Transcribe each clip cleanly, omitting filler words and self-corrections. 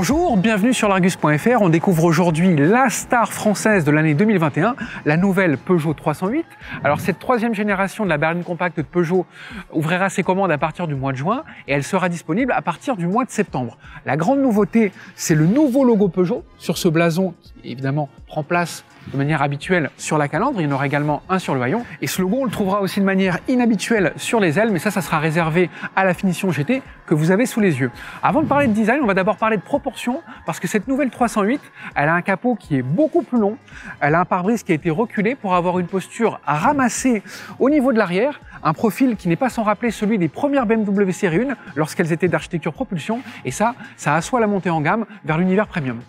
Bonjour, bienvenue sur l'Argus.fr. On découvre aujourd'hui la star française de l'année 2021, la nouvelle Peugeot 308. Alors cette troisième génération de la berline compacte de Peugeot ouvrira ses commandes à partir du mois de juin et elle sera disponible à partir du mois de septembre. La grande nouveauté, c'est le nouveau logo Peugeot sur ce blason qui évidemment prend place de manière habituelle sur la calandre. Il y en aura également un sur le haillon. Et ce logo, on le trouvera aussi de manière inhabituelle sur les ailes, mais ça sera réservé à la finition GT que vous avez sous les yeux. Avant de parler de design, on va d'abord parler de proportion, parce que cette nouvelle 308, elle a un capot qui est beaucoup plus long, elle a un pare-brise qui a été reculé pour avoir une posture ramassée au niveau de l'arrière, un profil qui n'est pas sans rappeler celui des premières BMW série 1 lorsqu'elles étaient d'architecture propulsion, et ça assoit la montée en gamme vers l'univers premium.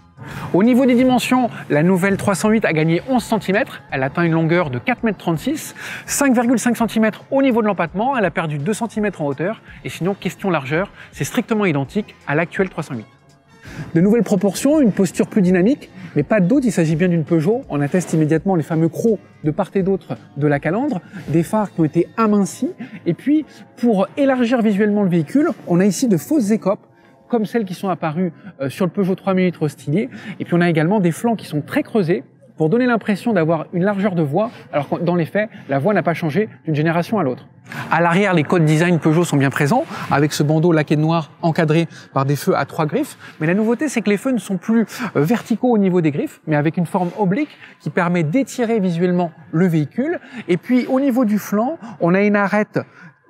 Au niveau des dimensions, la nouvelle 308 a gagné 11 cm, elle atteint une longueur de 4,36 m, 5,5 cm au niveau de l'empattement, elle a perdu 2 cm en hauteur, et sinon, question largeur, c'est strictement identique à l'actuelle 308. De nouvelles proportions, une posture plus dynamique, mais pas de doute, il s'agit bien d'une Peugeot. On atteste immédiatement les fameux crocs de part et d'autre de la calandre, des phares qui ont été amincis, et puis pour élargir visuellement le véhicule, on a ici de fausses écopes, comme celles qui sont apparues sur le Peugeot 3008 Rostilier. Et puis on a également des flancs qui sont très creusés pour donner l'impression d'avoir une largeur de voie, alors que dans les faits, la voie n'a pas changé d'une génération à l'autre. À l'arrière, les codes design Peugeot sont bien présents, avec ce bandeau laqué de noir encadré par des feux à 3 griffes. Mais la nouveauté, c'est que les feux ne sont plus verticaux au niveau des griffes, mais avec une forme oblique qui permet d'étirer visuellement le véhicule. Et puis au niveau du flanc, on a une arête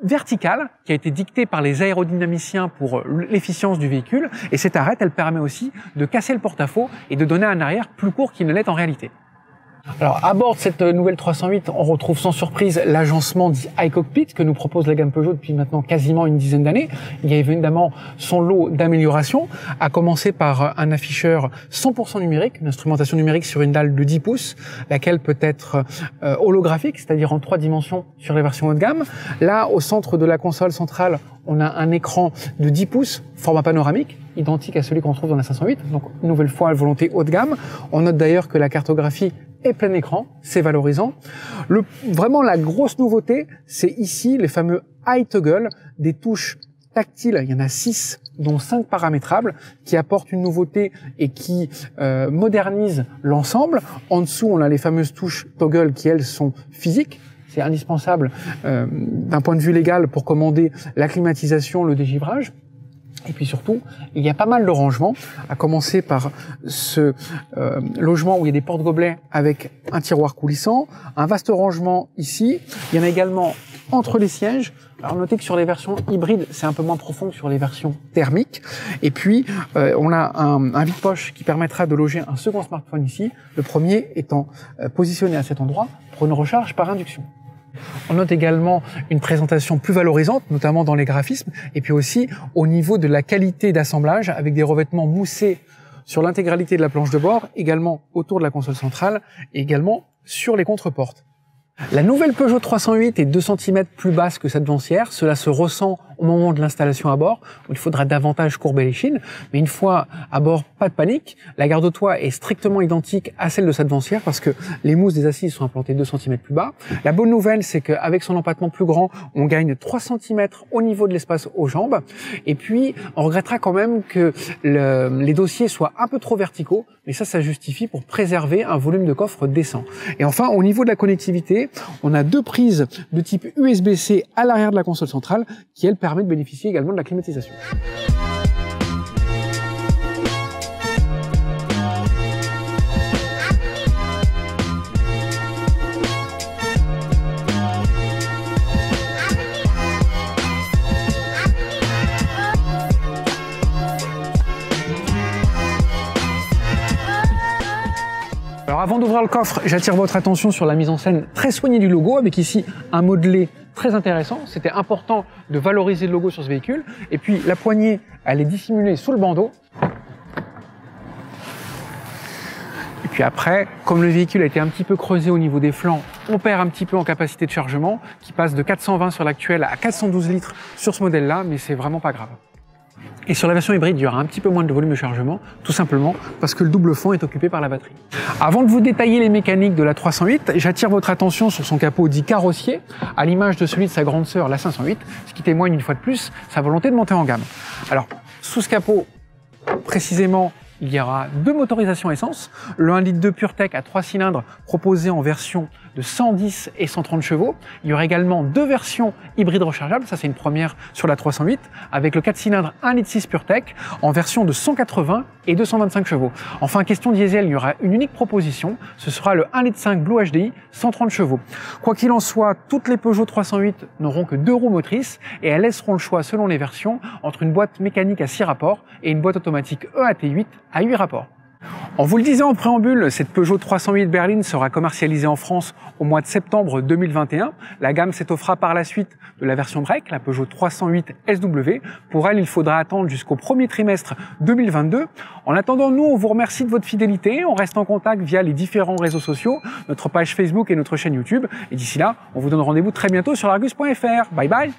verticale qui a été dictée par les aérodynamiciens pour l'efficience du véhicule, et cette arête, elle permet aussi de casser le porte-à-faux et de donner un arrière plus court qu'il ne l'est en réalité. Alors, à bord de cette nouvelle 308, on retrouve sans surprise l'agencement dit iCockpit que nous propose la gamme Peugeot depuis maintenant quasiment une dizaine d'années. Il y a évidemment son lot d'améliorations, à commencer par un afficheur 100% numérique, une instrumentation numérique sur une dalle de 10 pouces, laquelle peut être holographique, c'est-à-dire en 3 dimensions sur les versions haut de gamme. Là, au centre de la console centrale, on a un écran de 10 pouces, format panoramique, identique à celui qu'on trouve dans la 508, donc une nouvelle fois à volonté haut de gamme. On note d'ailleurs que la cartographie est plein écran, c'est valorisant. Vraiment la grosse nouveauté, c'est ici les fameux High Toggle, des touches tactiles, il y en a 6, dont 5 paramétrables, qui apportent une nouveauté et qui modernisent l'ensemble. En dessous, on a les fameuses touches Toggle qui, elles, sont physiques. C'est indispensable d'un point de vue légal pour commander la climatisation, le dégivrage. Et puis surtout, il y a pas mal de rangements, à commencer par ce logement où il y a des porte-gobelets avec un tiroir coulissant, un vaste rangement ici. Il y en a également entre les sièges. Alors notez que sur les versions hybrides, c'est un peu moins profond que sur les versions thermiques. Et puis, on a un vide-poche qui permettra de loger un second smartphone ici, le premier étant positionné à cet endroit pour une recharge par induction. On note également une présentation plus valorisante, notamment dans les graphismes, et puis aussi au niveau de la qualité d'assemblage, avec des revêtements moussés sur l'intégralité de la planche de bord, également autour de la console centrale, et également sur les contreportes. La nouvelle Peugeot 308 est 2 cm plus basse que sa devancière. Cela se ressent au moment de l'installation à bord, où il faudra davantage courber les chines. Mais une fois à bord, pas de panique. La garde au toit est strictement identique à celle de sa devancière parce que les mousses des assises sont implantées 2 cm plus bas. La bonne nouvelle, c'est qu'avec son empattement plus grand, on gagne 3 cm au niveau de l'espace aux jambes. Et puis, on regrettera quand même que les dossiers soient un peu trop verticaux. Mais ça justifie pour préserver un volume de coffre décent. Et enfin, au niveau de la connectivité, on a 2 prises de type USB-C à l'arrière de la console centrale qui, elles, permettent de bénéficier également de la climatisation. Alors avant d'ouvrir le coffre, j'attire votre attention sur la mise en scène très soignée du logo, avec ici un modelé très intéressant. C'était important de valoriser le logo sur ce véhicule. Et puis la poignée, elle est dissimulée sous le bandeau. Et puis après, comme le véhicule a été un petit peu creusé au niveau des flancs, on perd un petit peu en capacité de chargement, qui passe de 420 sur l'actuel à 412 litres sur ce modèle-là, mais c'est vraiment pas grave. Et sur la version hybride, il y aura un petit peu moins de volume de chargement, tout simplement parce que le double fond est occupé par la batterie. Avant de vous détailler les mécaniques de la 308, j'attire votre attention sur son capot dit carrossier, à l'image de celui de sa grande sœur, la 508, ce qui témoigne une fois de plus sa volonté de monter en gamme. Alors, sous ce capot, Précisément, il y aura 2 motorisations essence, le 1,2 litre PureTech à 3 cylindres proposé en version de 110 et 130 chevaux. Il y aura également 2 versions hybrides rechargeables, ça c'est une première sur la 308, avec le 4 cylindres 1,6 litre PureTech en version de 180 et 225 chevaux. Enfin, question diesel, il y aura une unique proposition, ce sera le 1,5 litre Blue HDI 130 chevaux. Quoi qu'il en soit, toutes les Peugeot 308 n'auront que 2 roues motrices et elles laisseront le choix selon les versions entre une boîte mécanique à 6 rapports et une boîte automatique EAT8 à 8 rapports. On vous le disait en préambule, cette Peugeot 308 berline sera commercialisée en France au mois de septembre 2021. La gamme s'étoffera par la suite de la version break, la Peugeot 308 SW. Pour elle, il faudra attendre jusqu'au premier trimestre 2022. En attendant, nous, on vous remercie de votre fidélité. On reste en contact via les différents réseaux sociaux, notre page Facebook et notre chaîne YouTube. Et d'ici là, on vous donne rendez-vous très bientôt sur Argus.fr. Bye bye.